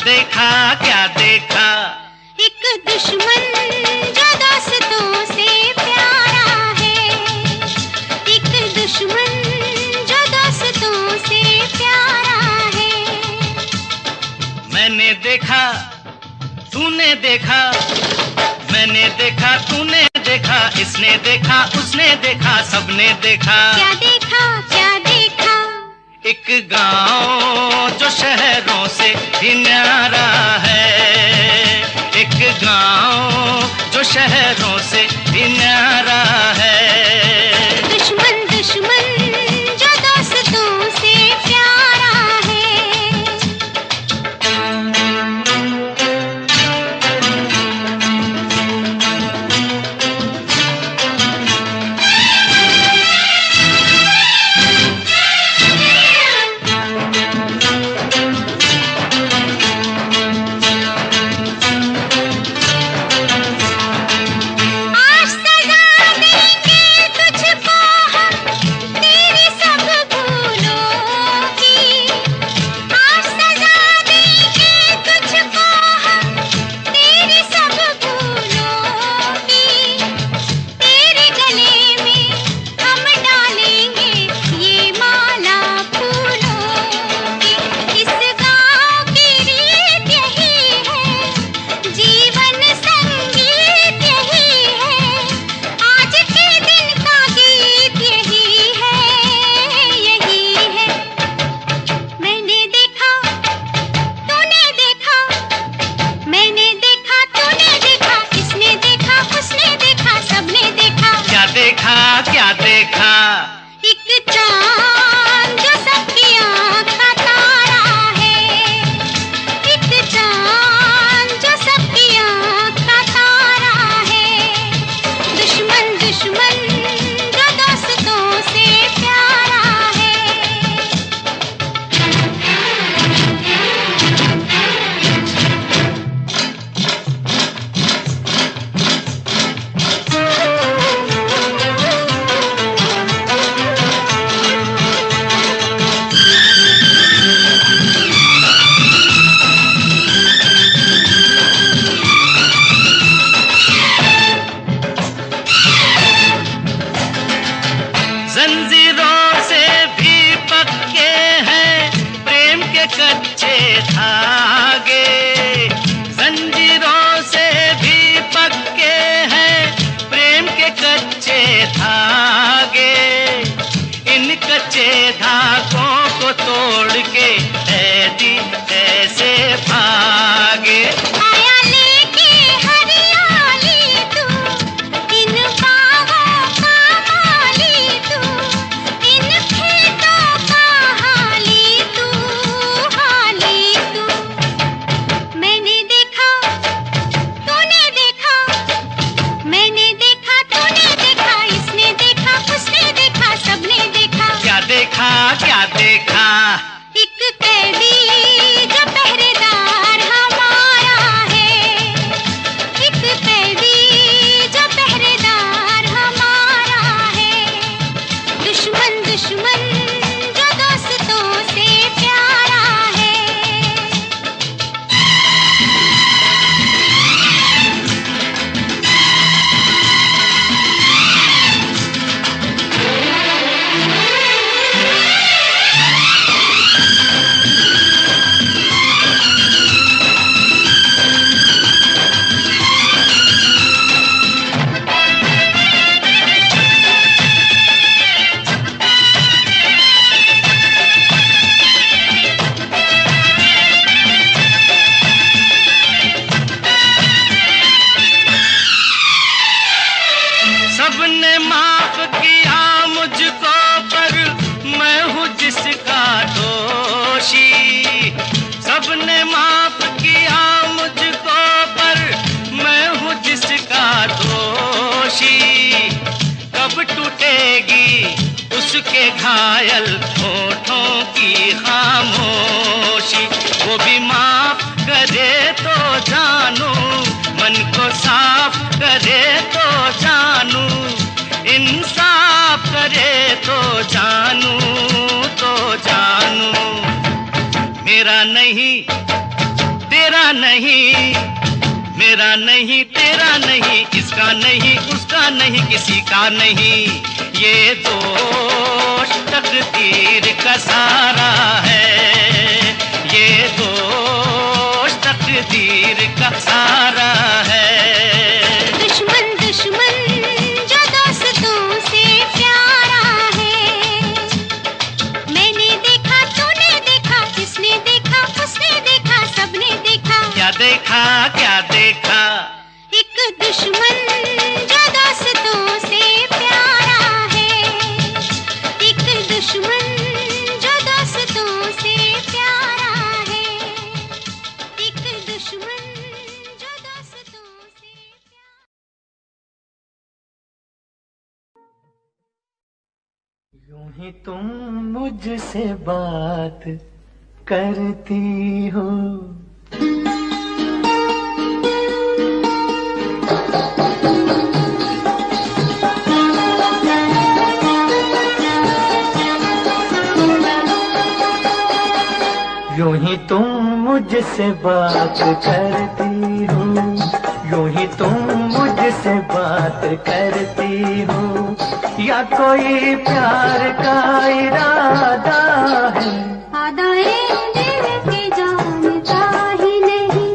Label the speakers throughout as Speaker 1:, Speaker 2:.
Speaker 1: देखा क्या देखा?
Speaker 2: एक दुश्मन जो दोस्तों से प्यारा है, एक दुश्मन जो दोस्तों से प्यारा है।
Speaker 1: मैंने देखा तूने देखा, मैंने देखा तूने देखा, इसने देखा उसने देखा, सबने देखा।
Speaker 2: क्या देखा क्या देखा?
Speaker 1: एक गांव जो शहरों से भी न्यारा है, एक गांव जो शहरों से भी न्यारा है।
Speaker 2: दुश्मन दुश्मन जो दोस्तों से प्यारा है।
Speaker 1: क्या देखा?
Speaker 2: एक चांद जो सबकी आँख का तारा है, एक चांद जो सबकी आँख का तारा है। दुश्मन दुश्मन जो दोस्तों से प्यारा है।
Speaker 1: जंजीरों से भी पक्के हैं प्रेम के कच्चे धागे, जंजीरों से भी पक्के हैं प्रेम के कच्चे धागे। इन कच्चे धागों को तोड़ के ऐदी ऐसे भागे।
Speaker 2: आया लेके हरियाली तू, इन बाहों का माली तू, इन खेतों का हाली तू, हाली तू। मैंने देखा तूने देखा, मैंने देखा तूने देखा, इसने देखा उसने देखा, सबने देखा।
Speaker 1: क्या देखा क्या देखा?
Speaker 2: एक कैदी जो पहरेदार हमारा है, एक कैदी जो पहरेदार हमारा है। दुश्मन दुश्मन जो दोस्तों से प्यारा है।
Speaker 1: सबने माफ किया मुझको पर मैं हूँ जिसका दोषी, सबने माफ किया मुझको पर मैं हूँ जिसका दोषी। कब टूटेगी उसके घायल होठों की खामोशी, वो भी माफ करे तो जानू, मन को साफ करे तो जानू, इंसाफ करे तो जानू, तो जानू। मेरा नहीं तेरा नहीं, मेरा नहीं, तेरा नहीं, इसका नहीं, उसका नहीं, किसी का नहीं, ये दोष तकदीर का सारा है, ये दोष तकदीर का सारा है।
Speaker 2: दुश्मन दुश्मन जो दोस्तों से प्यारा है, मैंने देखा, तूने देखा, इसने देखा, उसने देखा, सबने देखा।
Speaker 1: क्या देखा, क्या देखा?
Speaker 2: एक दुश्मन जो दोस्तों से प्यारा है, एक दुश्मन जो दोस्तों से प्यारा है, एक दुश्मन जो दोस्तों से प्यारा।
Speaker 3: यूं ही तुम मुझसे बात करती हो, यूं ही तुम मुझसे बात करती हो, यूं ही तुम मुझसे बात करती हो, या कोई प्यार का इरादा है?
Speaker 2: आदाए दिल के जानता ही नहीं,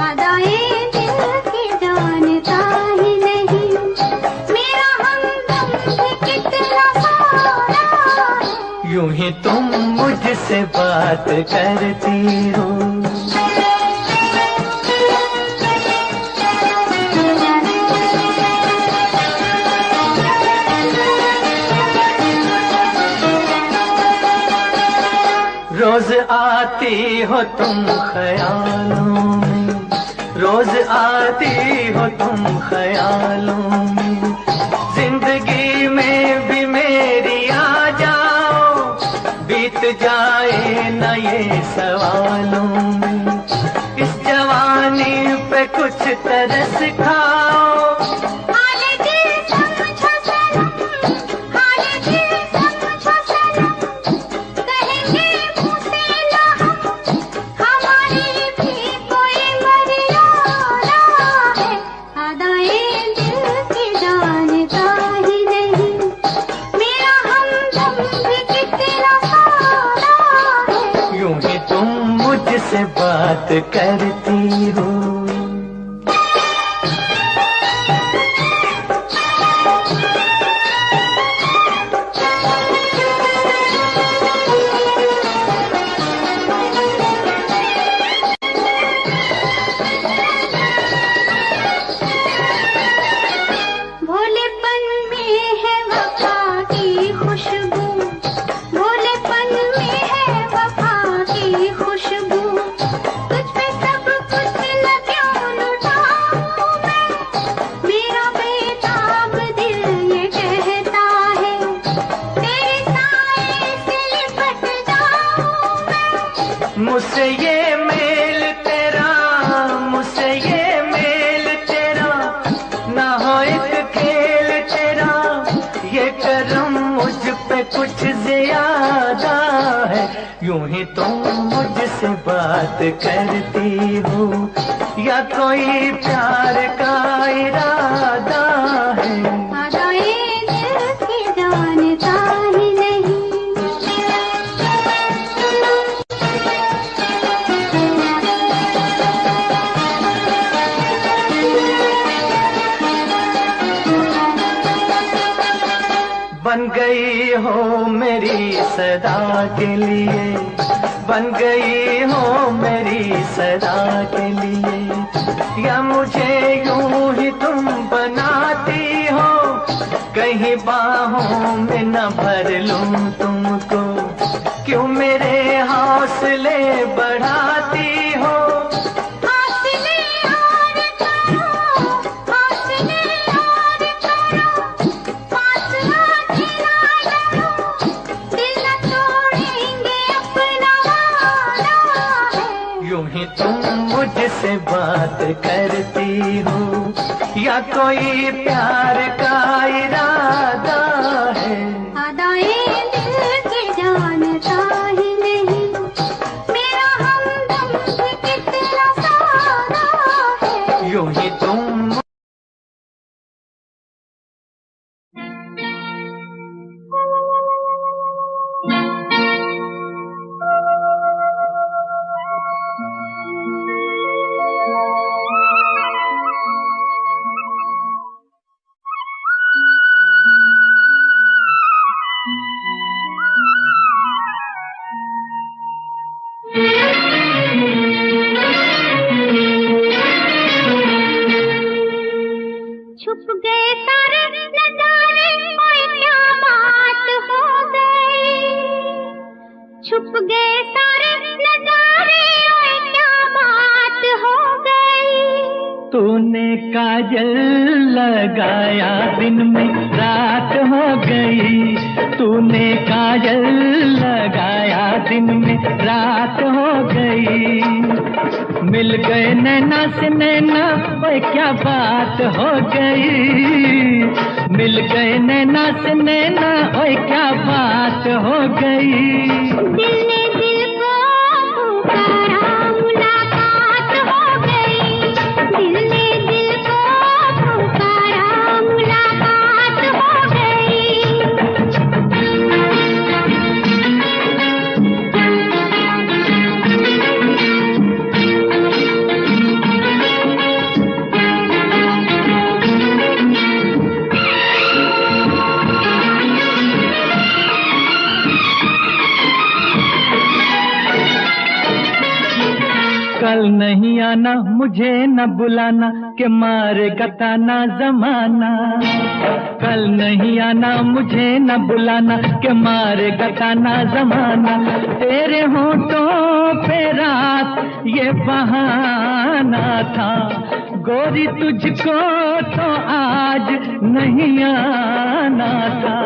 Speaker 2: आदाए दिल के जानता ही नहीं, मेरा हमदम भी कितना सारा है।
Speaker 3: यूं ही तुम मुझसे बात करती हो। रोज आती हो तुम ख्यालों में, रोज आती हो तुम ख्यालों में, जिंदगी में भी मेरी आ जाओ, बीत जाए न ये सवालों में, इस जवानी पे कुछ तरस खाओ। से बात करती हो।
Speaker 2: भोलेपन में है वफा की खुशबू, भोलेपन में है वफा की खुशबू, तुझ पे सब कुछ न क्यों लुटाऊं मैं, मेरा बेताब दिल ये कहता है, तेरे साए से लिपट जाऊं मैं।
Speaker 3: मुझसे ये मेल तेरा, मुझसे ये मेल तेरा, ना हो एक खेल तेरा, ये करम मुझ पे कुछ ज्यादा है। यूं ही तुम मुझसे बात करती हो, या कोई प्यार का इरादा है?
Speaker 2: आदाए दिल के जानता ही नहीं।
Speaker 3: बन गई हो मेरी सदा के लिए, बन गई हो मेरी सदा के लिए, या मुझे यूं ही तुम बनाती हो, कहीं बाहों में न भर लूं तुमको, क्यों मेरे हौसले बढ़ाती हो? यूं ही तुम मुझसे बात करती हो, या कोई प्यार का इरादा है?
Speaker 2: आदाए दिल के जानता ही नहीं, मेरा हमदम भी कितना छुप गए सारे नजारे, ओए क्या बात हो गई। छुप गए सारे नजारे, ओए क्या बात हो गई।
Speaker 3: तूने काजल लगाया दिन में रात हो गई। तूने काजल लगाया दिन में रात हो गई। मिल गए नैना से नैना, ओए क्या बात हो गई। मिल गए नैना से नैना, ओए क्या बात हो गई।
Speaker 2: दिल ने दिल को पुकारा, मुलाकात हो गई। दिल ने दिल को पुकारा, मुलाकात हो गई।
Speaker 3: कल नहीं आना, मुझे न बुलाना, के मारे गताना जमाना। कल नहीं आना, मुझे न बुलाना, के मारे गताना जमाना। तेरे होठों पे रात ये बहाना था, गोरी तुझको तो आज नहीं आना था।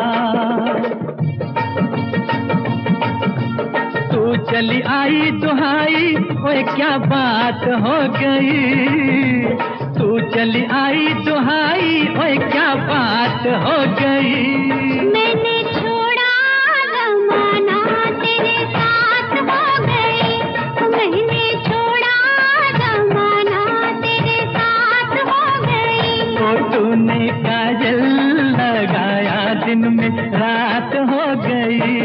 Speaker 3: तू चली आई दुहाई, ओए क्या बात हो गई। तू चली आई दुहाई, ओए क्या बात हो गई।
Speaker 2: मैंने छोड़ा जमाना, तेरे साथ हो गई। मैंने छोड़ा जमाना, तेरे साथ हो गई।
Speaker 3: तो तूने काजल लगाया दिन में रात हो गई।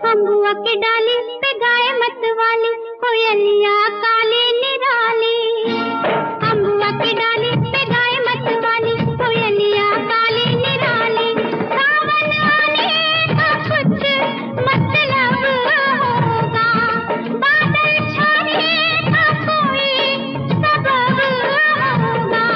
Speaker 2: अम्बुआ की डाली पे गाय मत वाली, कोयलिया काली निराली। अम्बुआ की डाली पे गाय मत वाली, कोयलिया काली निराली। सावन आने का कुछ मतलब होगा, बादल छाने का कोई सबब होगा।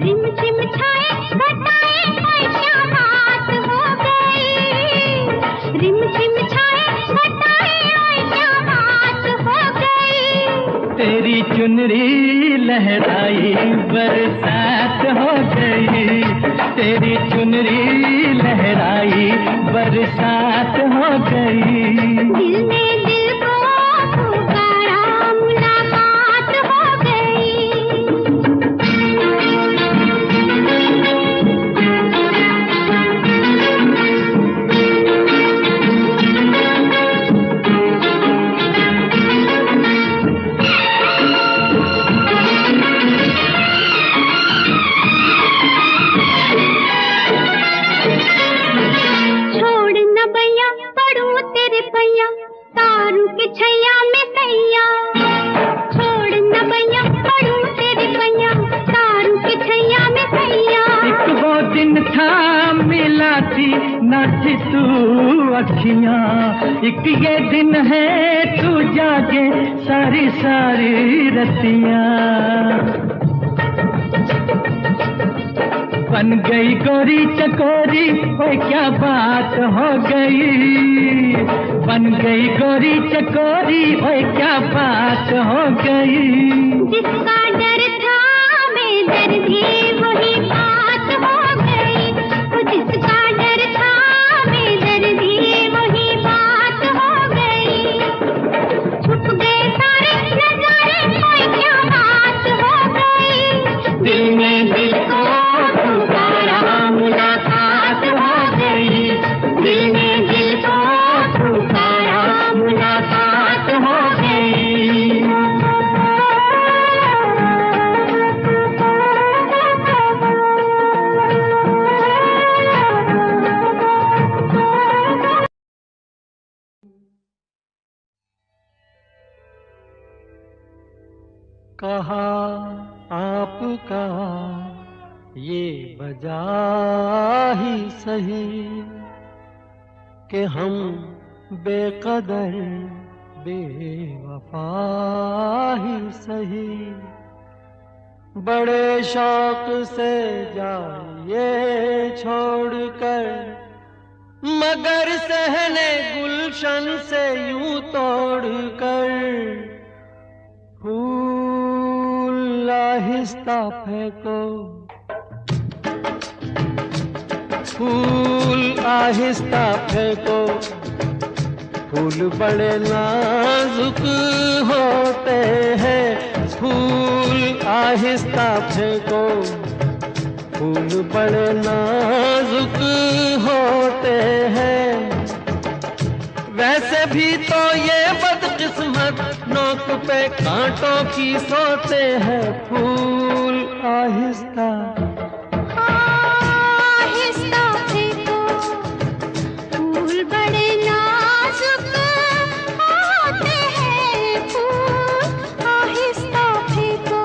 Speaker 2: रिम झिम छाए घटाए, ओए क्या बात हो गई। रिम झिम छाए घटाए, ओए क्या बात हो गई।
Speaker 3: तेरी चुनरी लहराई बरसात हो गई। तेरी चुनरी लहराई बरसात हो गई।
Speaker 2: दिल ने दिल को पुकारा, मुलाकात हो गई। छोड़ न भैया पढ़ू तेरे भैया, तारू के छैया में सैया। छोड़ न भैया पढ़ू तेरे भैया, तारू के छैया में सैया।
Speaker 3: एक वो दिन था मिला थी न थी तू अखियां। एक ये दिन है तू जागे सारी सारी रतियां। बन गई गोरी चकोरी, ओए क्या बात हो गई। बन गई गोरी चकोरी, ओए क्या बात हो गई।
Speaker 2: जिसका डर था बेदर्दी, वही बात हो गई। वो जिसका डर था बेदर्दी, वही बात हो गई। छुप गए सारे नजारे, ओए क्या बात हो गई।
Speaker 3: दिल में दिल को पुकारा, मुलाकात हो गई। दिल में दिल को पुकारा, मुलाकात हो गई। कहा आपका ये वजह ही सही कि हम बेकदर बेवफा ही सही। बड़े शौक से जाइए छोड़कर, मगर सहने गुलशन से यूं तोड़कर। फूल आहिस्ता फेंको, फूल आहिस्ता फेंको, फूल बड़े नाजुक होते हैं। फूल आहिस्ता फेंको, फूल बड़े नाजुक होते हैं। वैसे भी तो ये बदकिस्मत नोक पे कांटों की सोते हैं। फूल आहिस्ता
Speaker 2: आहिस्ता फेंको, फूल बड़े नाजुक होते हैं। फूल आहिस्ता फेंको।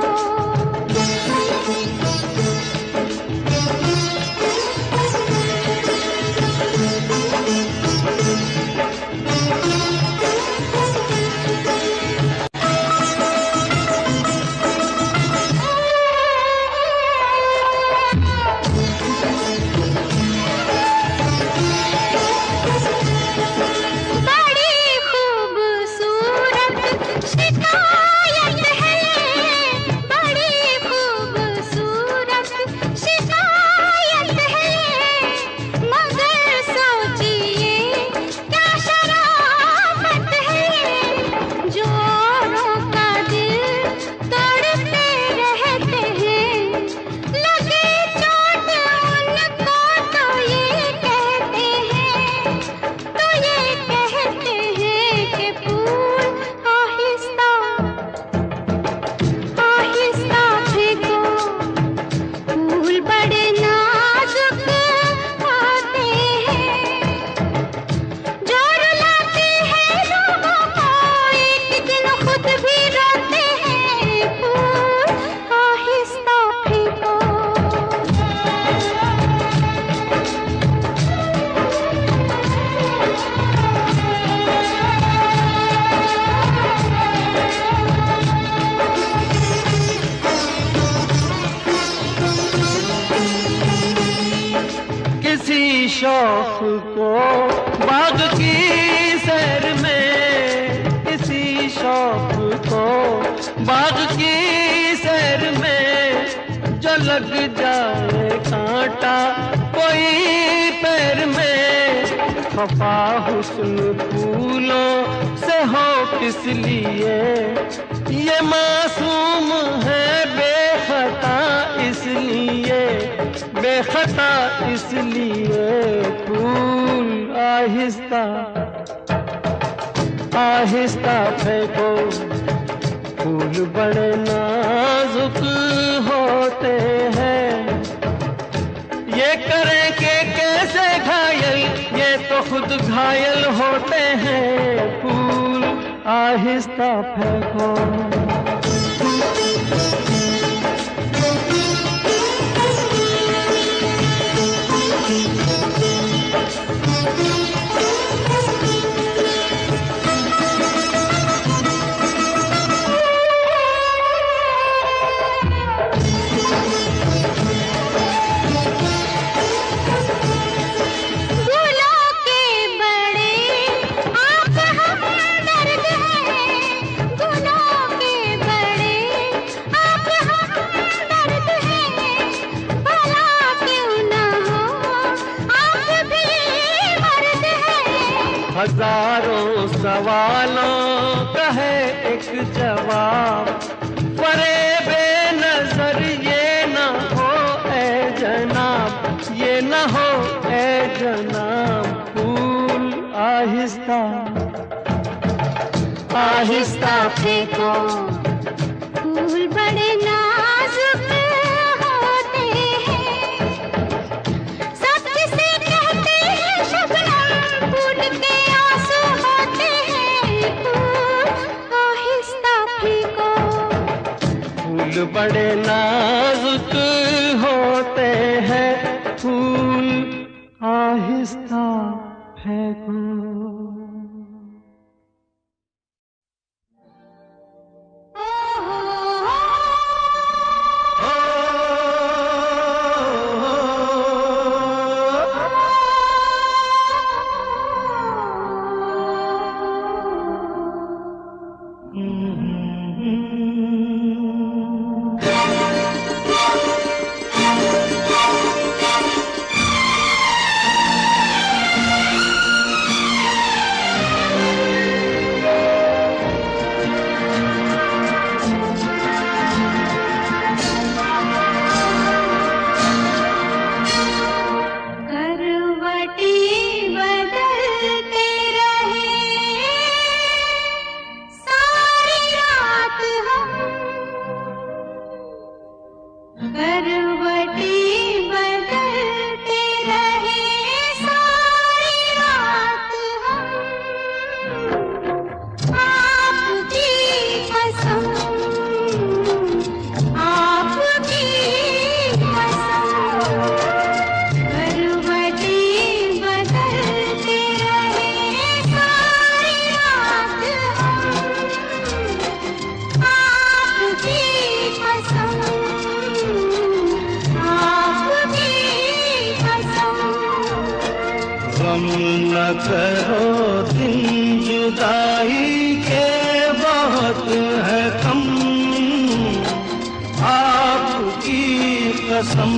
Speaker 3: शौक को बाग की सैर में, किसी शौक को बाग की सैर में, जो लग जाए कांटा कोई पैर में। खफा हुस्न फूलों से हो किस लिए, ये मासूम है बेखता इसलिए, बेखता इसलिए। फूल आहिस्ता आहिस्ता फेंको, फूल बड़े नाजुक होते हैं। ये करें कि कैसे घायल, ये तो खुद घायल होते हैं। फूल आहिस्ता फेंको। हजारों सवालों का है एक जवाब, परे बेनजर ये न हो ए जनाब, ये न हो ए जनाब। फूल आहिस्ता आहिस्ता फेंको,
Speaker 2: फूल बड़े नाजुक होते हैं। सब किसे कहते हैं शबनम, फूल के आंसू होते हैं। फूल आहिस्ता फेंको,
Speaker 3: बड़े नाजुक होते हैं फूल, आहिस्ता फेंको। करो दिन जुदाई के बहुत है कम, आपकी कसम,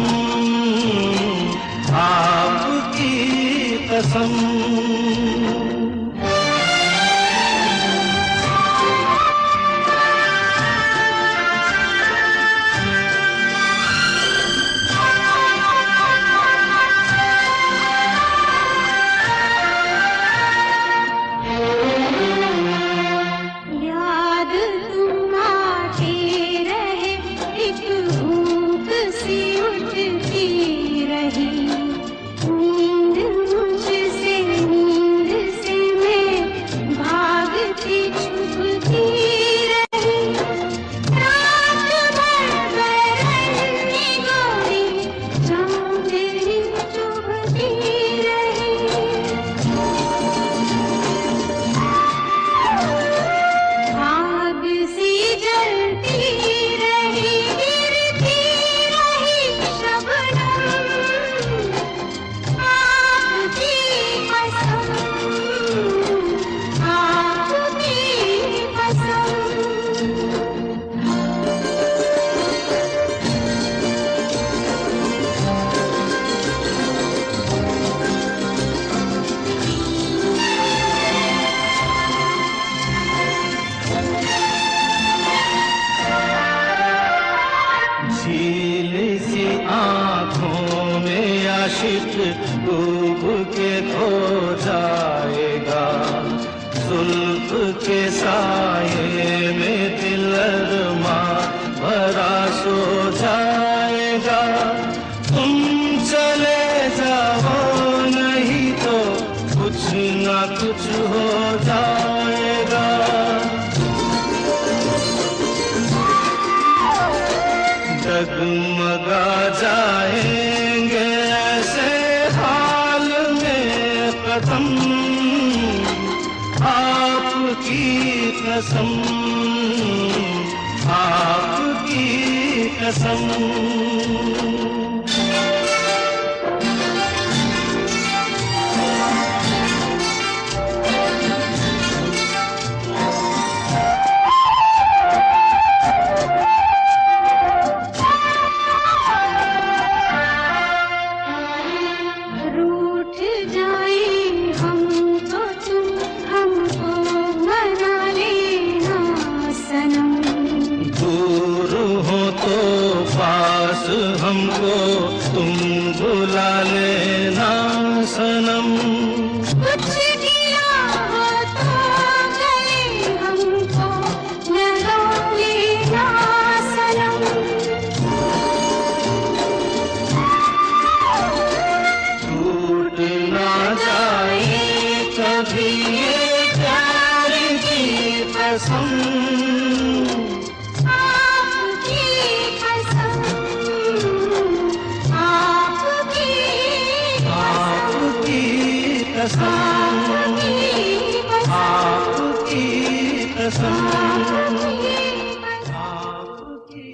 Speaker 3: आपकी कसम। डूब के खो जाएगा, जुल्फ के साये में दिल अरमा भरा सो जाएगा। तुम चले जाओ नहीं तो कुछ ना कुछ हो जाएगा। डगमगा जाएंगे ऐसे हाल में कदम, आपकी कसम, आपकी कसम। हमको तुम बुला लेना सनम।
Speaker 2: कुछ किया हो तो गए हमको लगा लेना सनम।
Speaker 3: टूट ना जाए कभी ये प्यार की कसम,
Speaker 2: आपकी
Speaker 3: कसम, आपकी कसम, आपकी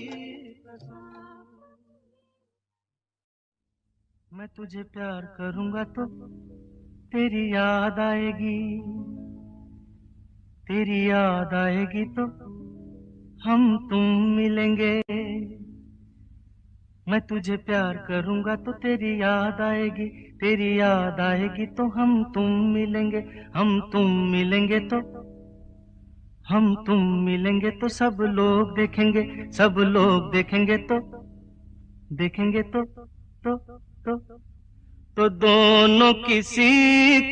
Speaker 3: कसम। मैं तुझे प्यार करूंगा तो तेरी याद आएगी, तेरी याद आएगी तो हम तुम मिलेंगे। मैं तुझे प्यार करूंगा तो तेरी याद आएगी, तेरी याद आएगी तो हम तुम मिलेंगे। हम तुम मिलेंगे तो, हम तुम मिलेंगे तो सब लोग देखेंगे, सब लोग देखेंगे तो, देखेंगे तो दोनों किसी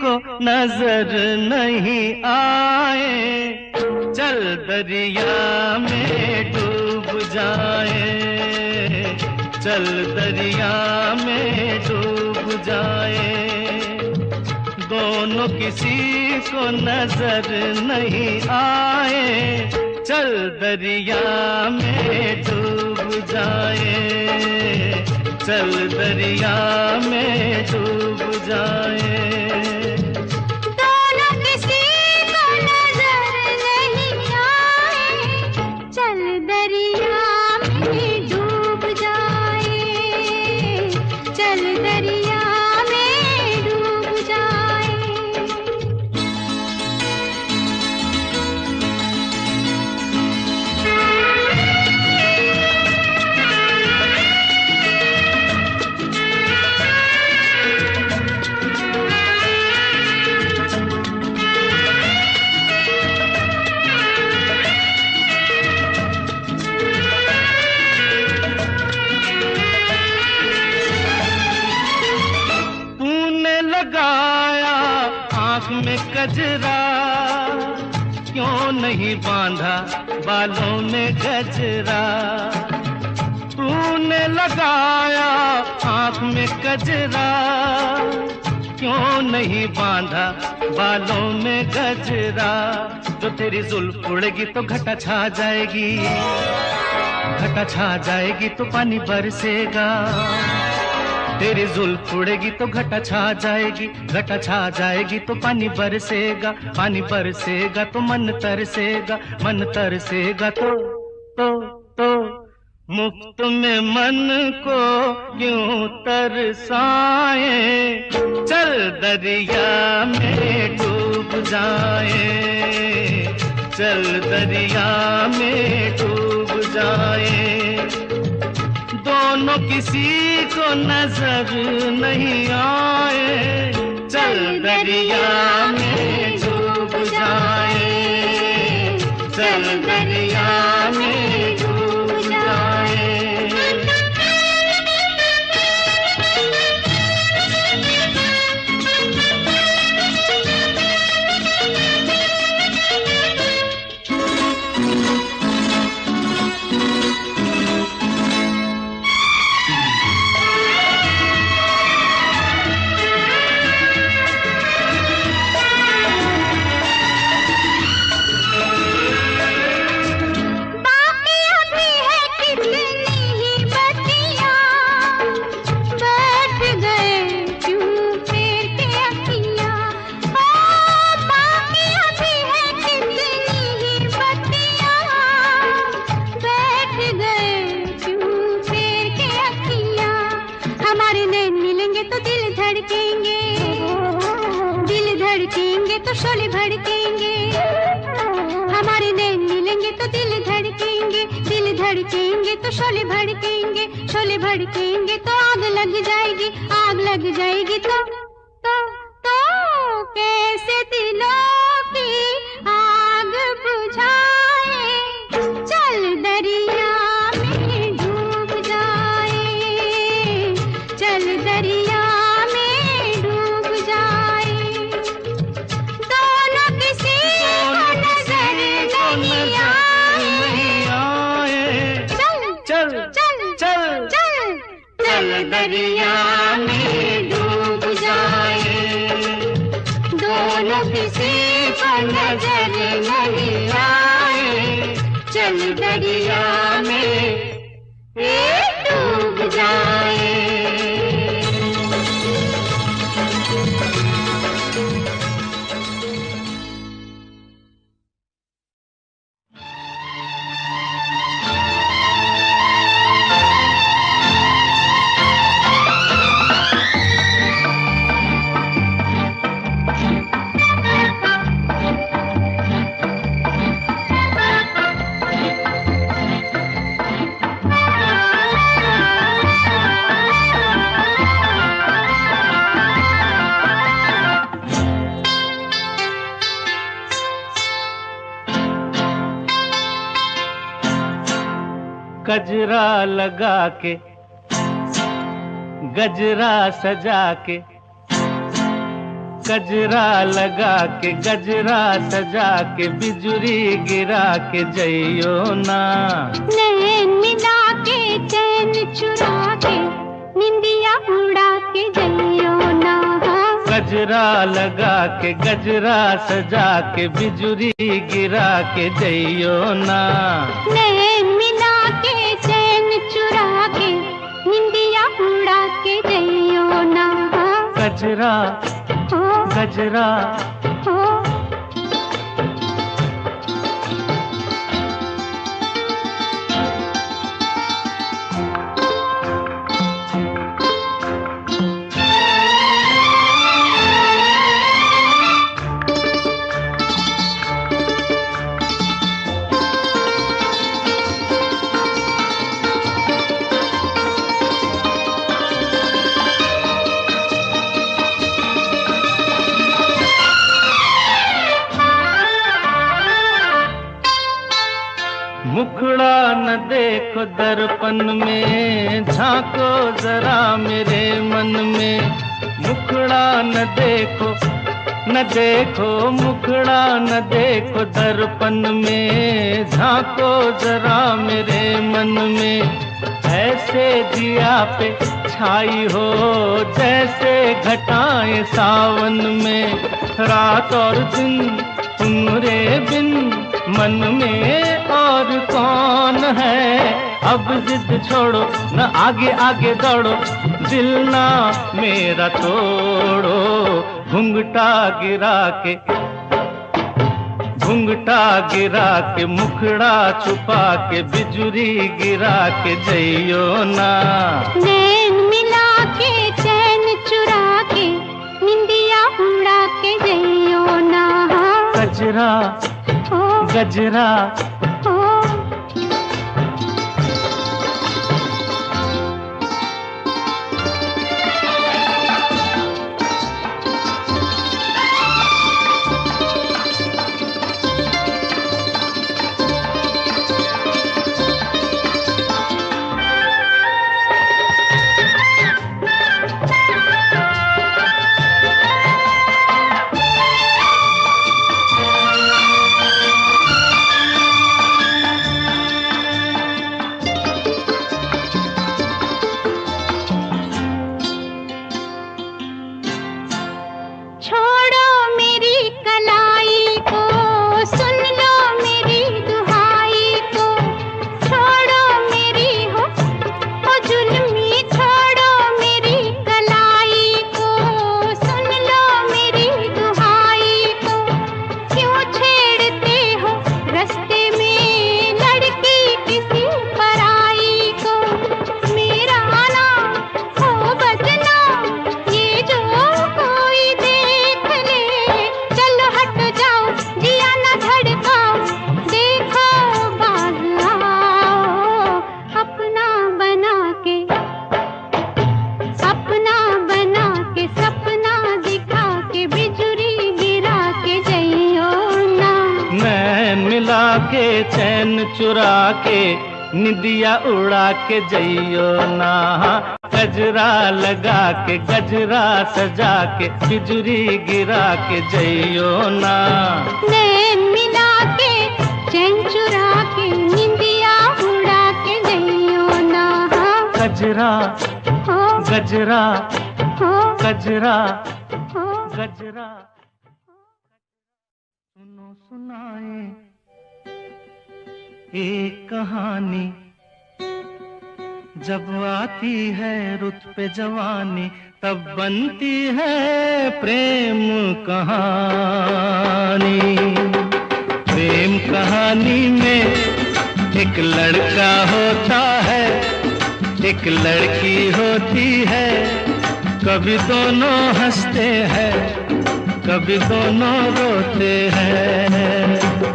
Speaker 3: को नजर नहीं आए। चल दरिया में डूब जाए, चल दरिया में डूब जाए। दोनों किसी को नजर नहीं आए। चल दरिया में डूब जाए, चल दरिया में डूब जाए।
Speaker 2: दोनों किसी को नजर नहीं आए, चल दरिया में डूब जाए, चल दरिया में डूब जाए।
Speaker 3: में गजरा क्यों नहीं बांधा बालों में गजरा। तूने लगाया आँख में गजरा क्यों नहीं बांधा बालों में गजरा। जो तेरी जुल्फ उड़ेगी तो घटा छा जाएगी, घटा छा जाएगी तो पानी बरसेगा। तेरी जुल्फ उड़ेगी तो घटा छा जाएगी, घटा छा जाएगी तो पानी बरसेगा। पानी बरसेगा तो मन तरसेगा, मन तरसेगा तो मुफ्त में मन को क्यों तरसाए। चल दरिया में डूब जाए, चल दरिया में डूब जाए। दोनों किसी को नजर नहीं आए। चल दरिया में डूब जाए, चल दरिया में डूब जाए।
Speaker 2: तो शोले भड़केंगे, हमारे नैन मिलेंगे तो दिल धड़केंगे, दिल धड़केंगे तो शोले भड़केंगे, शोले भड़केंगे तो आग लग जाएगी, आग लग जाएगी तो कैसे दिलों की आग बुझाए। चल दरिया में डूब जाए, चल दरिया में डूब जाए। दोनों किसी को नजर नहीं आए। चल चल चल चल चल चल दरिया में डूब जाए। दोनों किसी को नजर नहीं आए। चल दरिया में डूब जाए।
Speaker 3: गजरा लगा के गजरा सजा के, गजरा लगा के गजरा सजा के, बिजुरी गिरा के जइयो ना।
Speaker 2: नैन मिला के चैन चुरा के, निंदिया उड़ा के जइयो ना।
Speaker 3: गजरा लगा के गजरा सजा के, बिजुरी गिरा के जइयो ना।
Speaker 2: नैन मिला के चैन चुरा के, निंदिया उड़ा के जइयो ना।
Speaker 3: गजरा गजरा मुखड़ा न देखो दर्पण में, झांको जरा मेरे मन में। मुखड़ा न देखो मुखड़ा न देखो दर्पण में, झांको जरा मेरे मन में। ऐसे जिया पे छाई हो जैसे घटाएं सावन में। रात और दिन तुम्हारे बिन मन में और कौन है। अब जिद छोड़ो न आगे आगे दौड़ो, दिल ना मेरा तोड़ो। घुंघटा गिरा के मुखड़ा छुपा के, बिजुरी गिरा के जइयो ना।
Speaker 2: नैन मिला के चैन चुरा के, निंदिया उड़ा के जइयो ना।
Speaker 3: गजरा गजरा के चैन चुरा के, निदिया उड़ा के जइयो ना। गजरा लगा के गजरा सजा के, बिजुरी गिरा के जइयो ना।
Speaker 2: नैन मिला के चैन चुरा के, निंदिया उड़ा के जइयो ना।
Speaker 3: गजरा गजरा गजरा गजरा। सुनो सुनाए एक कहानी, जब आती है रुत पे जवानी, तब बनती है प्रेम कहानी। प्रेम कहानी में एक लड़का होता है, एक लड़की होती है। कभी दोनों हंसते हैं, कभी दोनों रोते हैं।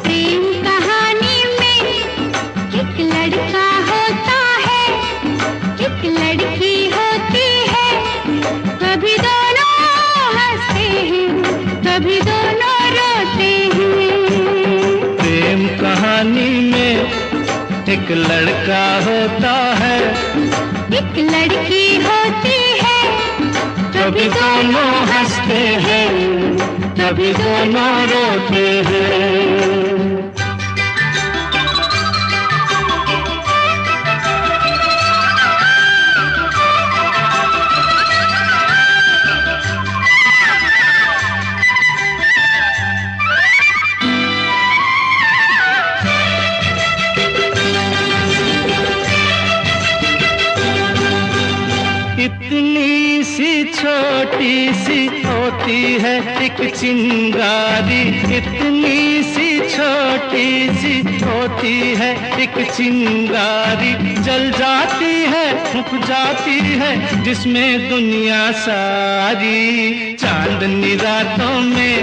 Speaker 2: प्रेम कहानी में एक लड़का होता है, एक लड़की होती है। कभी दोनों हंसते हैं, कभी दोनों रोते हैं।
Speaker 3: प्रेम कहानी में
Speaker 1: एक लड़का होता है,
Speaker 2: एक लड़की होती है,
Speaker 1: कभी दोनों हंसते हैं, कभी दोनों रोते हैं। इतनी सी छोटी सी होती है एक चिंगारी, इतनी सी छोटी सी होती है एक चिंगारी, जल जाती है फूक जाती है जिसमें दुनिया सारी। चांदनी रातों में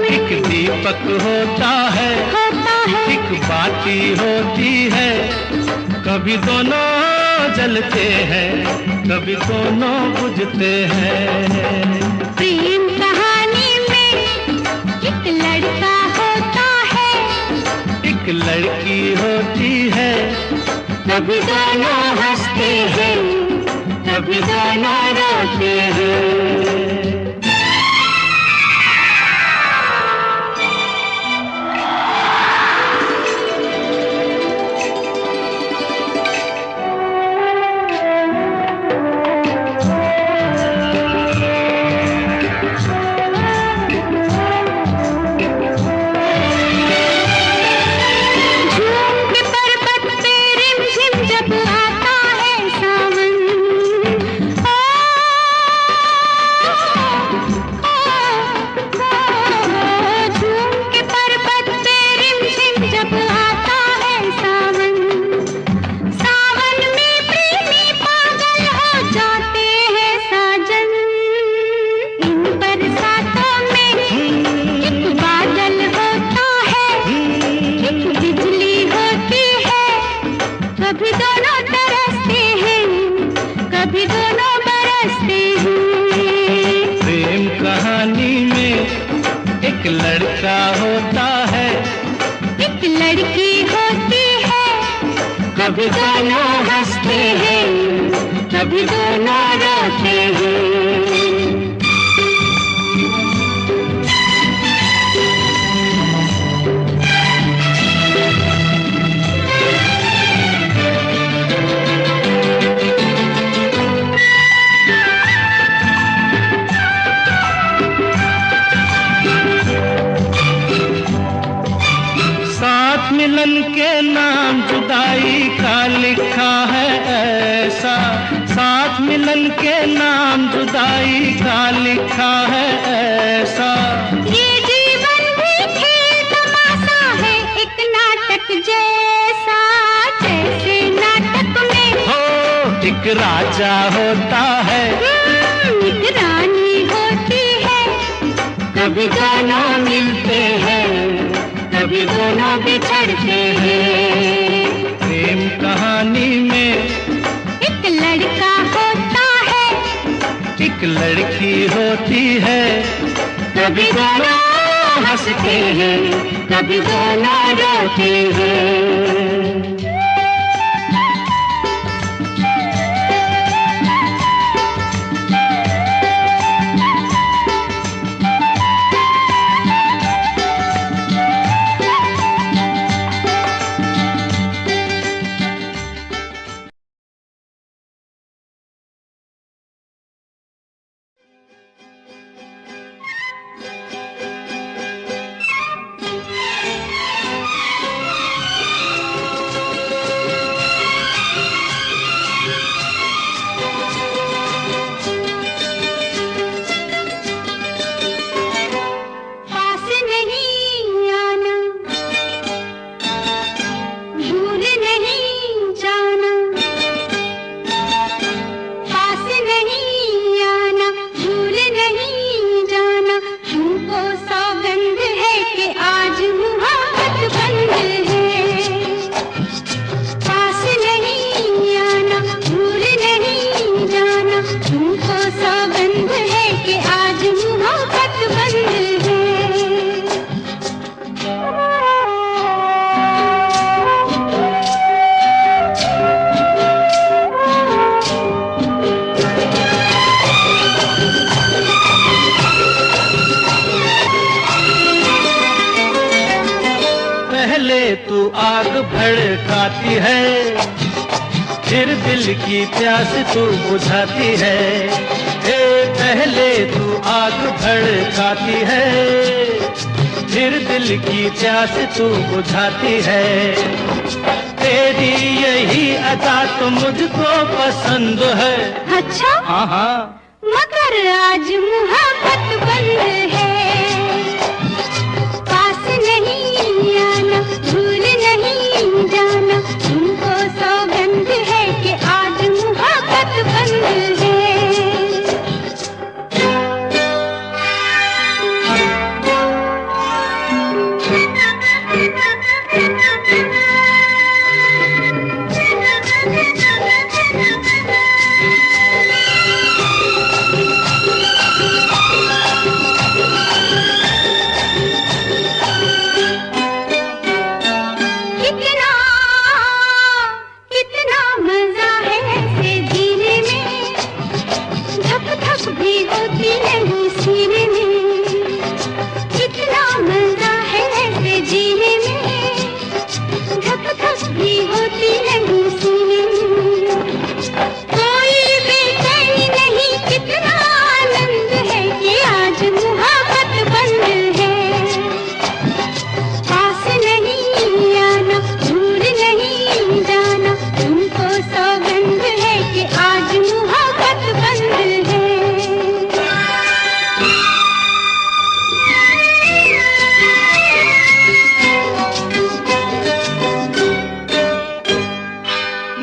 Speaker 1: एक दीपक होता है, एक बाती होती है, कभी दोनों जलते हैं, कभी दोनों बुझते हैं।
Speaker 2: प्रेम कहानी में एक लड़का होता है,
Speaker 1: एक लड़की होती है,
Speaker 2: कभी दोनों हंसते हैं,
Speaker 1: कभी दोनों रोते हैं।
Speaker 2: कभी दोनों तरसते हैं, कभी दोनों बरसते हैं।
Speaker 1: प्रेम कहानी में एक लड़का होता है,
Speaker 2: एक लड़की होती है,
Speaker 1: कभी दोनों हंसते हैं, कभी दोनों रोते हैं। मिलन के नाम जुदाई का लिखा है ऐसा, साथ मिलन के नाम जुदाई का लिखा है ऐसा।
Speaker 2: ये जीवन भी खेल तमाशा है एक नाटक जैसा, जैसे नाटक में
Speaker 1: हो एक राजा होता है,
Speaker 2: एक रानी होती है,
Speaker 1: कभी दोनों मिलते हैं, कभी दोनों बिछड़ते हैं। प्रेम कहानी में
Speaker 2: एक लड़का होता है,
Speaker 1: एक लड़की होती है, कभी दोनों हंसते हैं, कभी दोनों रोते हैं। पहले तू आग भड़काती है, फिर दिल की प्यास तू बुझाती है। पहले तू आग भड़काती है, फिर दिल की प्यास तू बुझाती है। तेरी यही अदा तो मुझको पसंद है।
Speaker 2: अच्छा?
Speaker 1: हाँ हाँ।
Speaker 2: मगर आज मोहब्बत बंद है, पास नहीं आना, भूल नहीं जाना, तुमको सौगंध है कि आज मोहब्बत बंद है।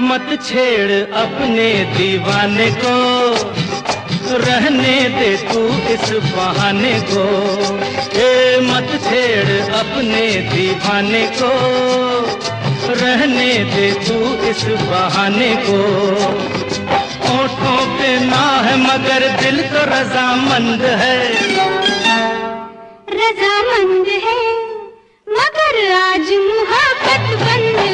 Speaker 1: मत छेड़ अपने दीवाने को, रहने दे तू इस बहाने को। मत छेड़ अपने दीवाने को, रहने दे तू इस बहाने को। होठों पे ना है मगर दिल तो रजामंद है,
Speaker 2: रजामंद है, मगर आज मोहब्बत बंद है।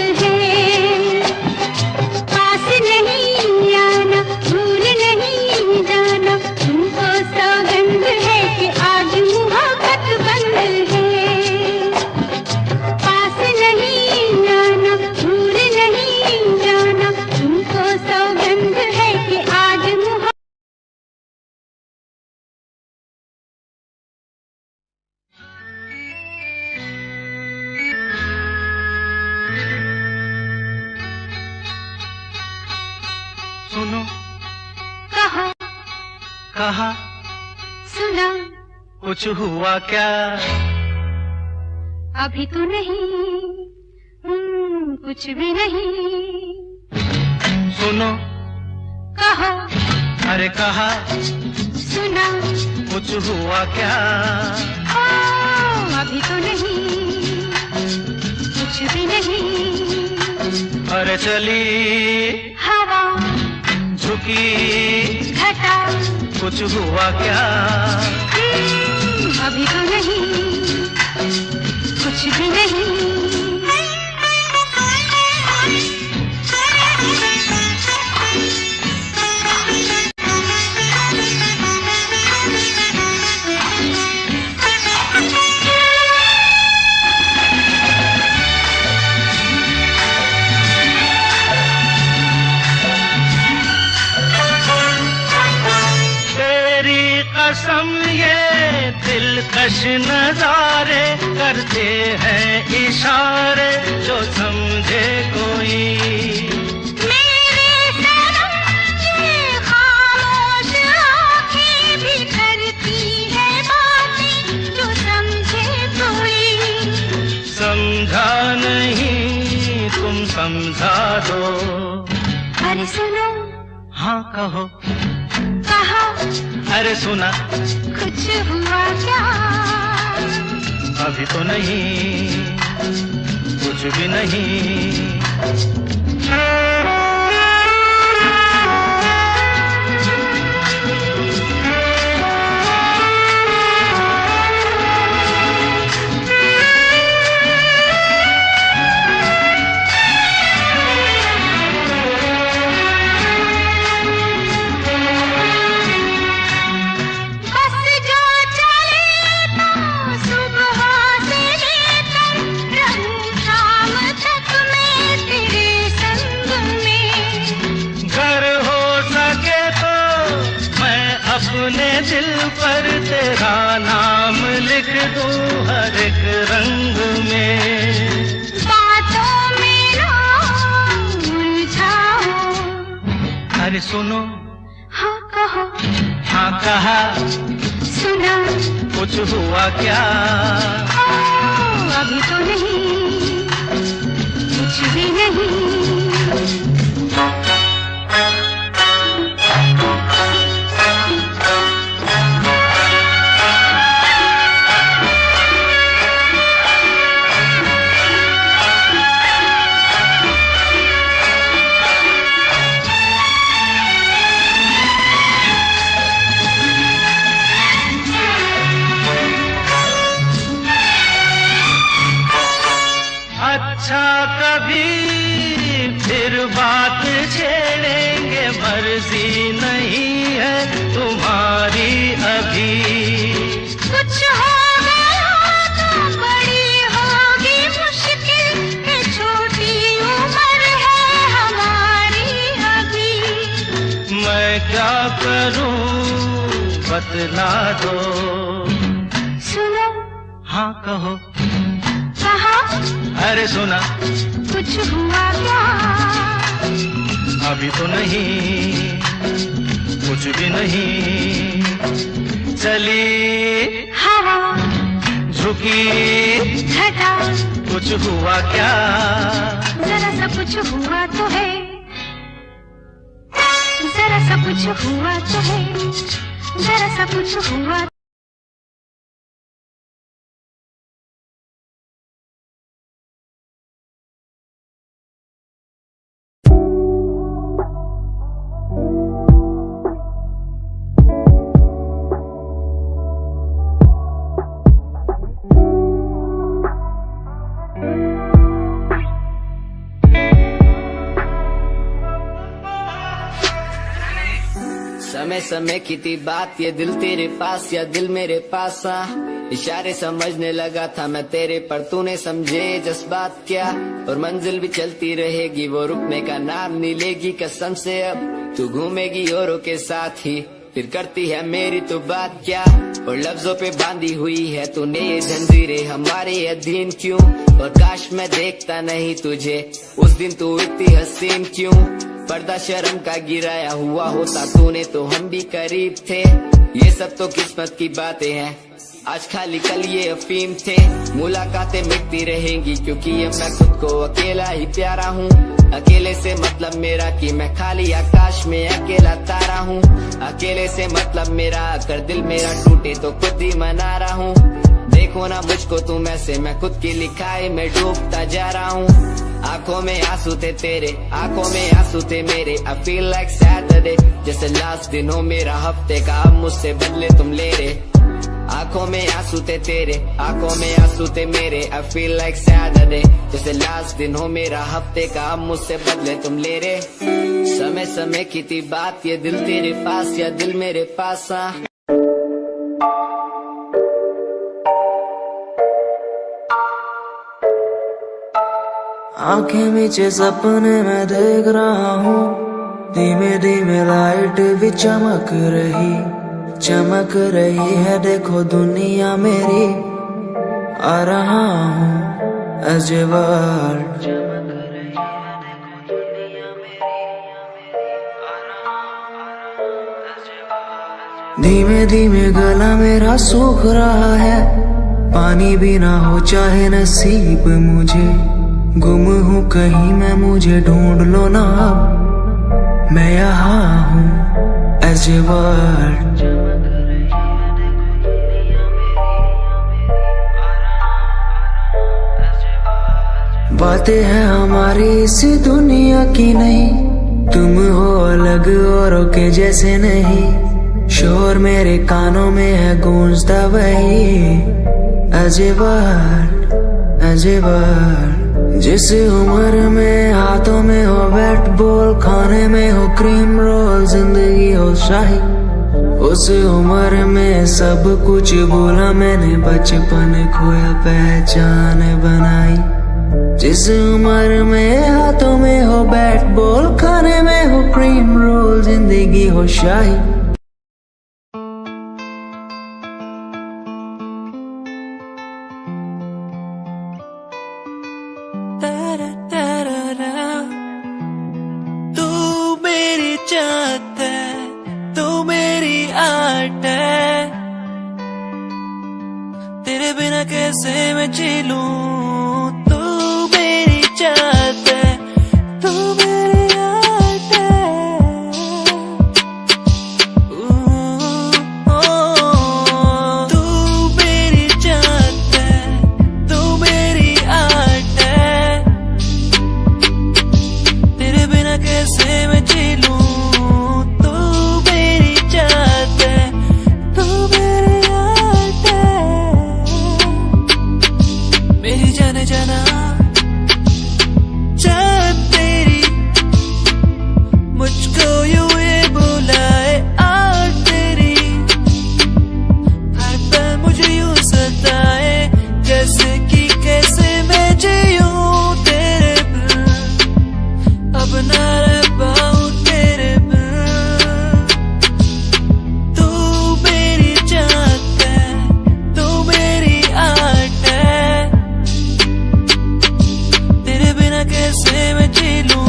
Speaker 1: सुनो,
Speaker 2: कहा,
Speaker 1: कहा,
Speaker 2: सुना,
Speaker 1: कुछ हुआ क्या?
Speaker 2: अभी तो नहीं, कुछ भी नहीं।
Speaker 1: सुनो,
Speaker 2: कहा,
Speaker 1: अरे कहा,
Speaker 2: सुना,
Speaker 1: कुछ हुआ क्या?
Speaker 2: अभी तो नहीं, कुछ भी नहीं।
Speaker 1: अरे चली
Speaker 2: हवा,
Speaker 1: झुकी
Speaker 2: घटा,
Speaker 1: कुछ हुआ क्या?
Speaker 2: अभी तो नहीं, कुछ भी नहीं।
Speaker 1: कसम ये दिलकश नजारे करते हैं इशारे, जो समझे कोई।
Speaker 2: मेरे सनम ये खामोश आँखें भी करती है बातें, जो समझे कोई।
Speaker 1: समझा नहीं तुम समझा दो।
Speaker 2: अरे सुनो,
Speaker 1: हाँ कहो,
Speaker 2: कहा,
Speaker 1: अरे सुना,
Speaker 2: कुछ हुआ क्या?
Speaker 1: अभी तो नहीं, कुछ भी नहीं।
Speaker 2: सुबह से लेकर
Speaker 1: लिख दूं हर एक रंग में।
Speaker 2: बातों में ना उलझाओ।
Speaker 1: अरे सुनो,
Speaker 2: हाँ कहो।
Speaker 1: हाँ कहा,
Speaker 2: सुना,
Speaker 1: कुछ हुआ क्या?
Speaker 2: अभी तो नहीं, कुछ भी नहीं।
Speaker 1: अच्छा कभी फिर बात छेड़ेंगे, मर्जी नहीं है तुम्हारी अभी।
Speaker 2: कुछ हो गया तो बड़ी होगी मुश्किल, कि छोटी उम्र है हमारी अभी।
Speaker 1: मैं क्या करूं बतला दो।
Speaker 2: सुनो,
Speaker 1: हाँ कहो।
Speaker 2: कहा,
Speaker 1: अरे सुना,
Speaker 2: कुछ हुआ क्या?
Speaker 1: अभी तो नहीं, कुछ भी नहीं। चली
Speaker 2: हवा,
Speaker 1: झुकी
Speaker 2: घटा,
Speaker 1: कुछ हुआ क्या?
Speaker 2: जरा सा कुछ हुआ तो है, जरा सा कुछ हुआ तो है, जरा सा कुछ हुआ।
Speaker 4: समय समय की थी बात, ये दिल तेरे पास या दिल मेरे पास आ। इशारे समझने लगा था मैं तेरे, पर तूने समझे जज्बात क्या। और मंजिल भी चलती रहेगी, वो रुकने का नाम नहीं लेगी कसम से। अब तू घूमेगी औरों के साथ ही, फिर करती है मेरी तो बात क्या। और लफ्जों पे बांधी हुई है तूने ये जंजीरें हमारे अधीन क्यों। और काश मैं देखता नहीं तुझे उस दिन, तू इतनी हसीन क्यों। पर्दा शर्म का गिराया हुआ होता तूने तो हम भी करीब थे। ये सब तो किस्मत की बातें हैं, आज खाली कल ये अफीम थे। मुलाकातें मिटती रहेंगी क्योंकि अब मैं खुद को अकेला ही प्यारा हूँ। अकेले से मतलब मेरा कि मैं खाली आकाश में अकेला तारा हूँ। अकेले से मतलब मेरा अगर दिल मेरा टूटे तो खुद ही मना रहा हूँ। देखो ना मुझको तुम ऐसे, मैं खुद की लिखाई में डूबता जा रहा हूँ। आंखों में आंसू थे तेरे, आंखों में आंसू थे मेरे। I feel like Saturday, जैसे लास्ट दिन हो मेरा हफ्ते का, अब मुझसे बदले तुम ले रहे। आंखों में आंसू थे तेरे, आंखों में आंसू थे मेरे। I feel like Saturday, जैसे लास्ट दिन हो मेरा हफ्ते का, अब मुझसे बदले तुम ले रहे। समय समय की थी बात, ये दिल तेरे पास या दिल मेरे पास आ।
Speaker 5: आंखें नीचे सपने में देख रहा हूँ, धीमे धीमे लाइट भी चमक रही है। देखो दुनिया मेरी, आ रहा हूँ as a world। धीमे धीमे गला मेरा सूख रहा है, पानी भी ना हो चाहे नसीब मुझे। गुम हूँ कहीं मैं, मुझे ढूंढ लो ना अब, मैं यहाँ हूँ as a world। बातें हैं हमारी इस दुनिया की नहीं, तुम हो अलग औरों के जैसे नहीं। शोर मेरे कानों में है गूंजता वही as a world, as a world। जिस उम्र में हाथों में हो बैट बॉल, खाने में हो क्रीम रोल, जिंदगी हो शाही, उस उम्र में सब कुछ भूला मैंने, बचपन खोया पहचान बनाई। जिस उम्र में हाथों में हो बैट बॉल, खाने में हो क्रीम रोल, जिंदगी हो शाही। तू मेरी चाहत है, तू मेरी आर्ट है, तेरे बिना कैसे मैं जी लूं। तू मेरी चाहत है, तू मेरी आर्ट है, तू मेरी चाहत है, तू मेरी आर्ट है, तेरे बिना कैसे मैं जी लूं। तू मेरी चाहत है, तू मेरी आर्ट है, मेरी जाने जाना चाहत तेरी, मुझको यूं ये बुलाए आर्ट तेरी, हर पल मुझे यूं सताए, जैसे कि कैसे मैं जीऊं तेरे बिन, अब ना रह पाऊं तेरे बिन। तू मेरी चाहत है, तू मेरी आर्ट है, तेरे बिना कैसे मैं जी लूं।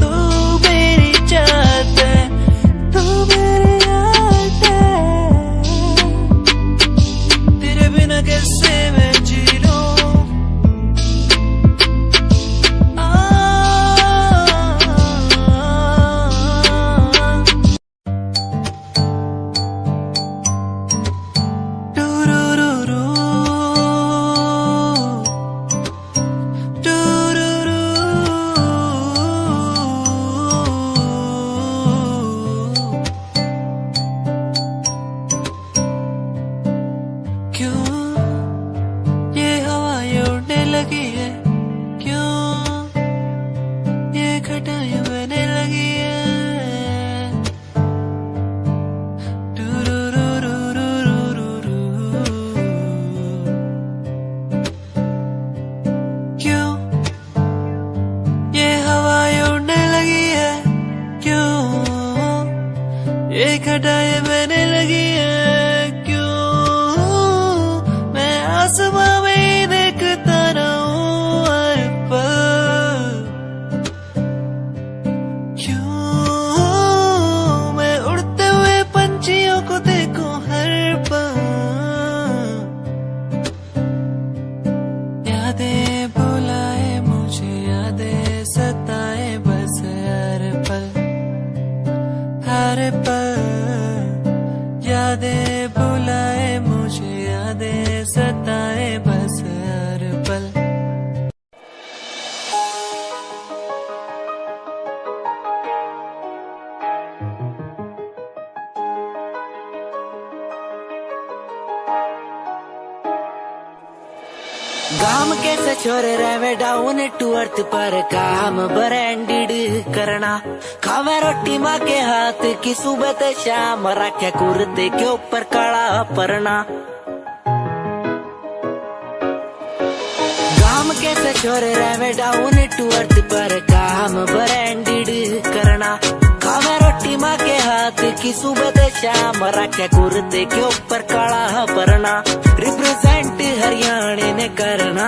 Speaker 5: तू मेरी चाहत है, तू मेरी आर्ट है, तेरे बिना कैसे मैं जी लूं। टूरूरूरू, टूरूरू, क्यों ये हवाएं उड़ने लगी है, क्यों ये घटाएं बहने लगी है। टूरूरूरूरूरू, क्यों ये हवाएं उड़ने लगी है, क्यों ये घटाएं बहने लगी है, क्यों मैं आसमां में ही देखता रहूं हर पल, क्यों मैं उड़ते हुए पंछियों को देखूं हर पल। यादें बुलाए मुझे, यादें सताए बस हर पल, हर पल। यादें बुलाए मुझे, यादें सताए बस हर पल।
Speaker 6: गाम कैसे छोरे रहे डाउन टू अर्थ पर काम ब्रांडेड करना, खावे रोटी माँ के हाथ की सुबह ते शाम, रखे कुर्ते के ऊपर काला परना। गाम कैसे छोरे रहे डाउन टू अर्थ पर काम ब्रांडेड करना, खावे रोटी माँ के हाथ की सुबह ते शाम, रखे कुर्ते के ऊपर काला परना। रिप्रेजेंट हरियाणा ने करना,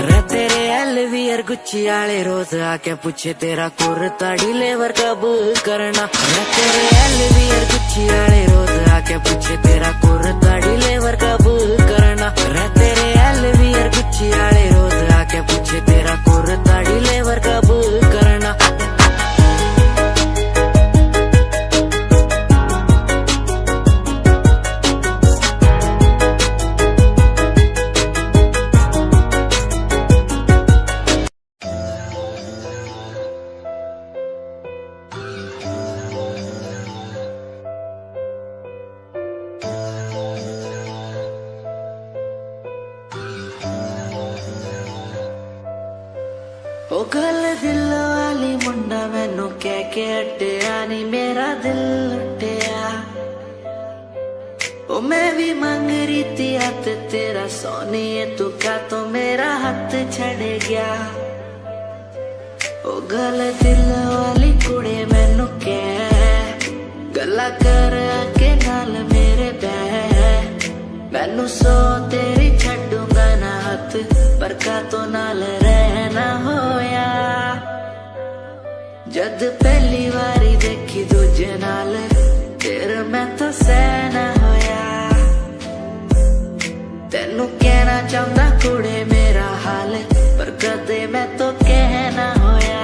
Speaker 6: रे तेरे एलवीआर गुच्ची आले रोज आके पूछे तेरा कुर्ता डिलीवर कब करना। रे तेरे एलवीआर गुच्ची आले रोज आके पूछे तेरा कुर्ता डिलीवर कब करना। रे तेरे एलवीआर गुच्ची आले रोज आके पूछे तेरा कुर्ता डिलीवर कब करना। ओ गल दिल वाली मुंडा मैनू कह के अटिया नी मेरा दिल लुटिया। ओ मैं भी मांग रही थी हाथ तेरा सोनिए, तू क्या तो मेरा हाथ छड़ गया। ओ गल दिल वाली कुड़े मैनू कह गल्ला कर के नाल मेरे बह, मैनू सो तेरी छड्डूंगा मोहब्बत पर का तो नाल रहना होया जद पहली बारी देखी दूजे नाल फिर मैं तो सहना होया तेनू कहना चाहता कुड़े मेरा हाल पर कदे मैं तो कहना होया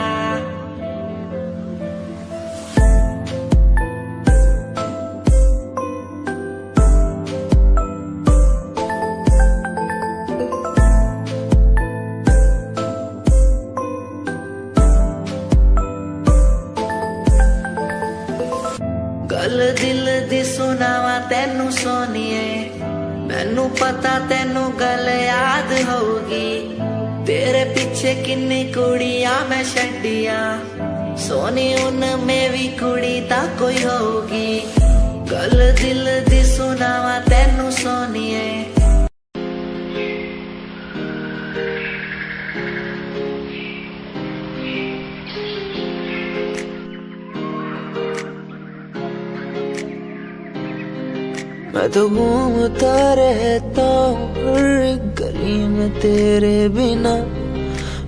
Speaker 6: गल दिल दी सुनावा तेनू सोनिए मैनू पता तेनू गल याद होगी तेरे पीछे किन्नी कुड़ियां मैं छड्डियां सोनी उनमें भी कुड़ी ता कोई होगी गल दिल दी सुनावा तेनू सोनिए
Speaker 5: मैं तो घूमता रहता हूँ हर गली में तेरे बिना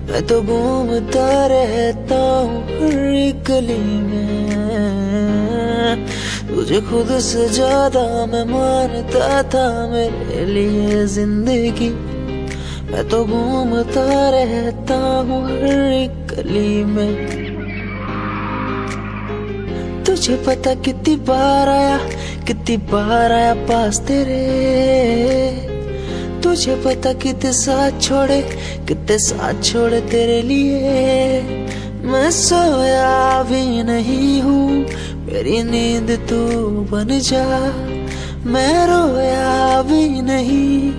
Speaker 5: मैं तो घूमता रहता हूँ हर गली में तुझे खुद से ज्यादा मैं मानता था मेरे लिए जिंदगी मैं तो घूमता रहता हूँ हर गली में तुझे पता कितनी बार आया पास तेरे तुझे पता कितने साथ छोड़े तेरे लिए मैं सोया भी नहीं हूँ मेरी नींद तू बन जा मैं रोया भी नहीं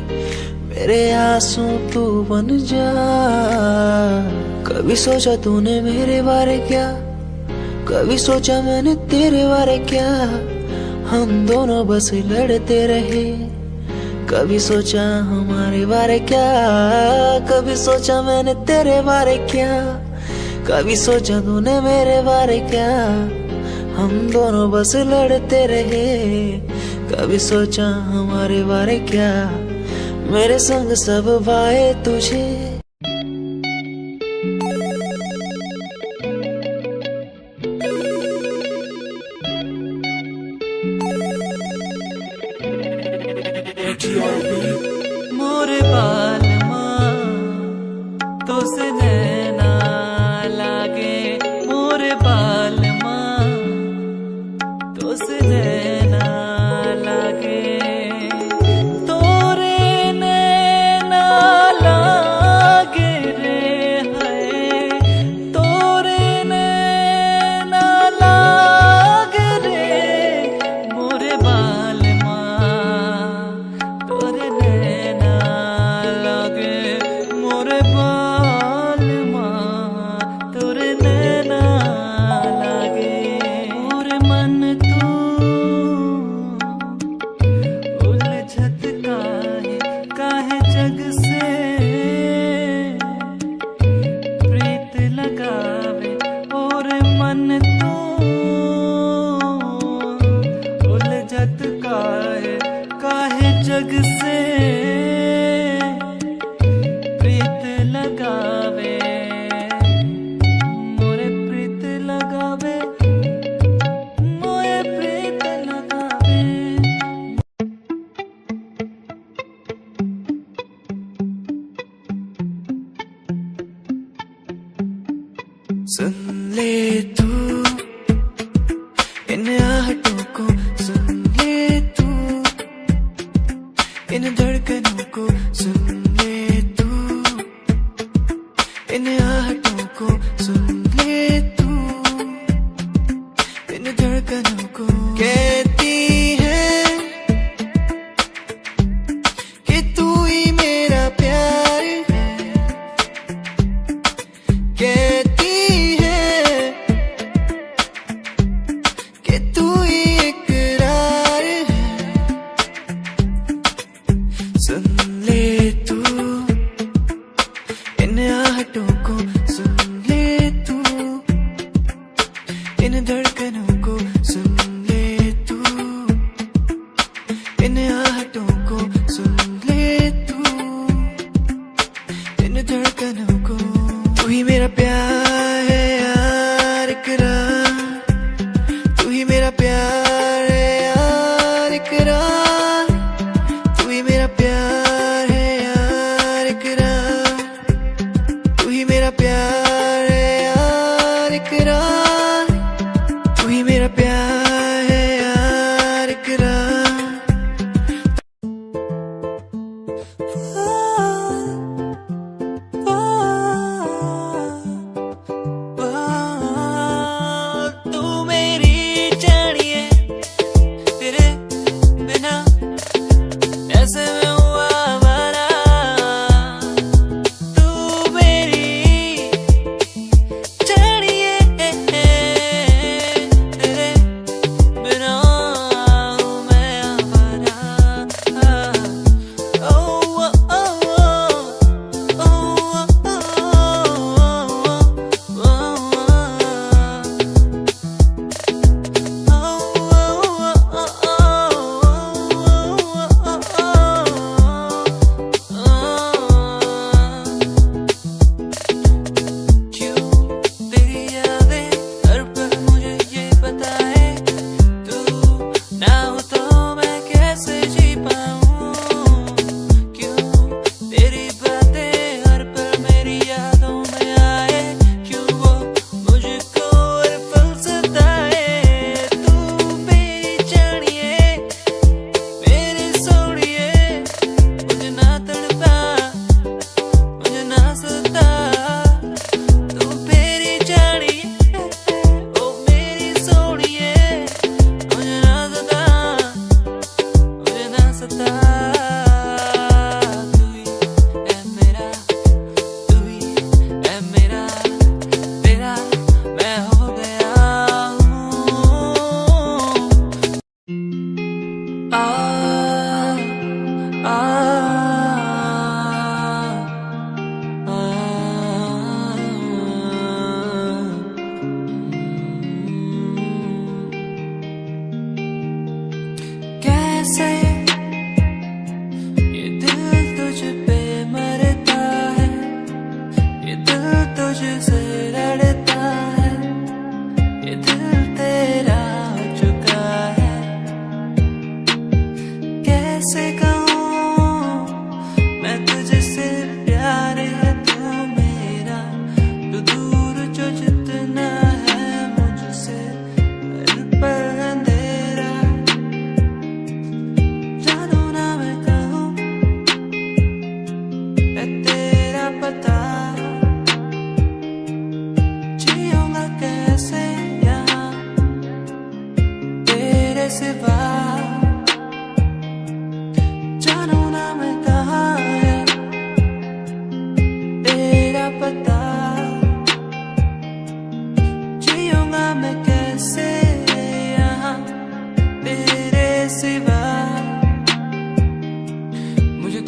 Speaker 5: मेरे आंसू तू बन जा कभी सोचा तूने मेरे बारे क्या कभी सोचा मैंने तेरे बारे क्या हम दोनों बस लड़ते रहे कभी सोचा हमारे बारे क्या कभी सोचा मैंने तेरे बारे क्या कभी सोचा तूने मेरे बारे क्या हम दोनों बस लड़ते रहे कभी सोचा हमारे बारे क्या मेरे संग सब भाए तुझे
Speaker 3: मोरे बाल माँ तो से नैना लागे मोरे बाल माँ तो से नैना लागे तोरे नैना लागे रे है तोरे नैना लागे रे मोरे बाल माँ तोरे नैना लागे मोरे बाल माँ तोरे नैना लागे मोरे मन तू उलझत काहे जग से प्रीत लगावे और मन तू उलझत काहे जग से प्रीत लगावे मोरे प्रीत लगावे मोरे प्रीत लगावे
Speaker 5: सुन ले तू इन आहटों को सुन ले तू इन धड़कनों को सुन ले तू इन आहटों को सुन ले तू इन धड़कनों को कहती है कि तू ही मेरा प्यार है कहती है कि तू ही इकरार है सुन ले तू इन आहटों को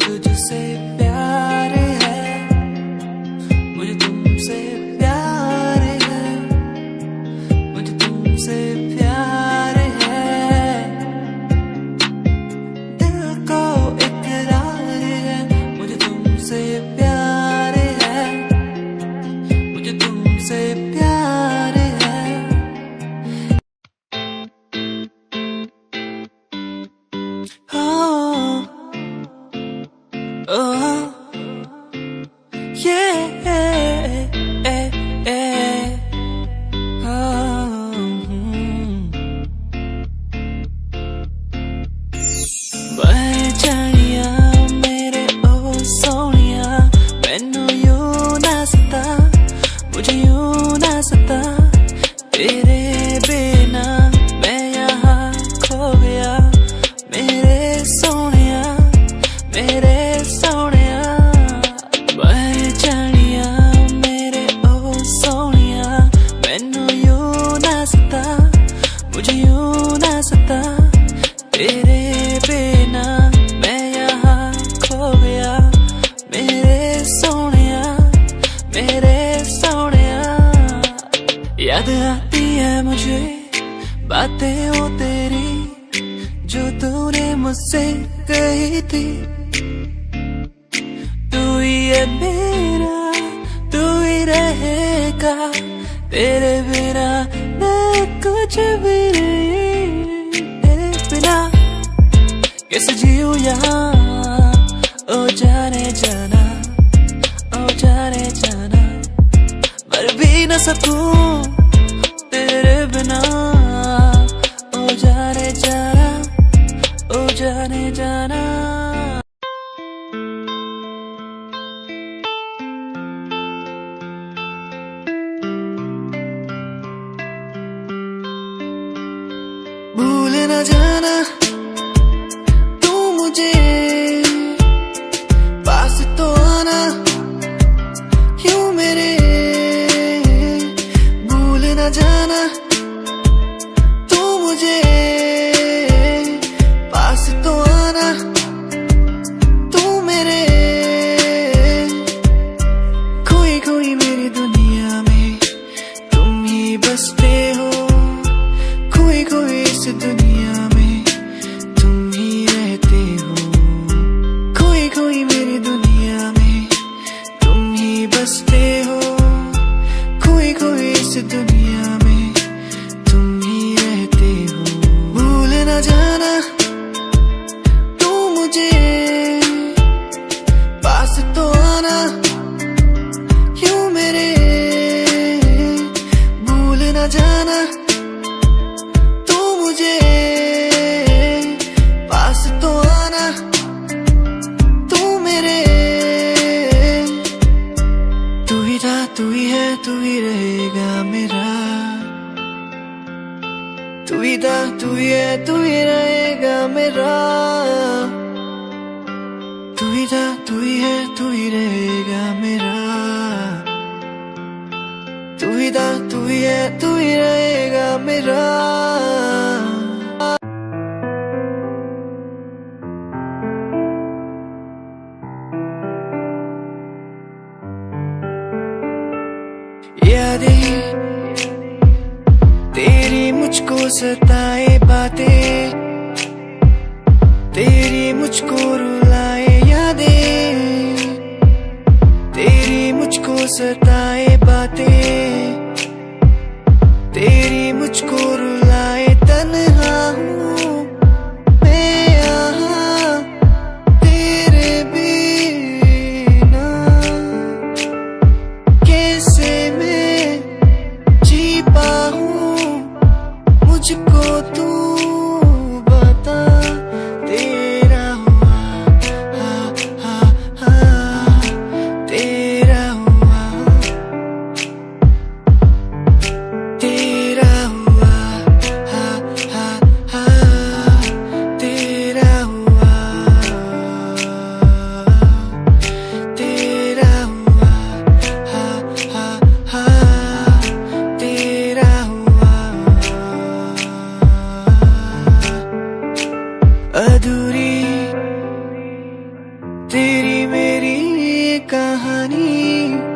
Speaker 6: तुझसे प्यार है, मुझे तुमसे प्यार है, मुझे तुमसे प्यार है, दिल को इकरार है, मुझे तुमसे प्यार है, मुझे तुमसे प्यार है। Oh, oh, yeah, बहचानिया मेरे ओ सोनिया, मैनू यूं ना सता, मुझे यूं ना सता, तेरे बिना मैं यहाँ खो गया, मेरे सोनिया, मेरे सोनिया, बहचानिया मेरे ओ सोनिया, मैनू यूं ना सता, मुझे यूं ना सता, तेरे बिना मैं यहाँ खो गया, मेरे सोनिया, मेरे सोनिया। याद आती है मुझे बातें वो तेरी जो तूने मुझसे कही थी, तू ही है मेरा, तू ही रहेगा, तेरे बिना मैं कुछ भी नहीं, तेरे बिना कैसे जीऊं यहाँ, ओ जाने जाना, ओ जाने जाना, मर भी न सकूं तेरे बिना, ओ जाने जाना, ओ जाने जाना। भूल न जाना तू मुझे, पास तो आना क्यों मेरे, भूल न जाना तू मुझे, पास तो आना तू मेरे, खोई खोई मेरी दुनिया में तुम ही बसते हो, खोई खोई इस दुनिया में तुम ही रहते हो, खोई खोई मेरी दुनिया में तुम ही बसते हो, खोई खोई इस दुनिया में तुम ही रहते हो, भूल न जाना तू मुझे, पास तो आना क्यों मेरे, भूल न जाना तू मुझे, पास तो आना तू मेरे, तू ही था, तू ही है, तू ही रहेगा मेरा, तू ही था, तू ही है, तू ही रहेगा मेरा, तू ही था, तू ही है, तू ही रहेगा मेरा, तू ही था, तू ही है, तू ही रहेगा मेरा। यादें तेरी मुझको सताए बातें, तेरी मुझको रुलाए यादें, तेरी मुझको सताए बातें, तेरी मुझको रुलाए, तन्हा हूँ मैं यहाँ तेरे बिना, कैसे मैं जी पाऊँ, मुझको तू बता, तेरा हुआ हा, हा, हा, तेरा हुआ
Speaker 5: तेरी मेरी कहानी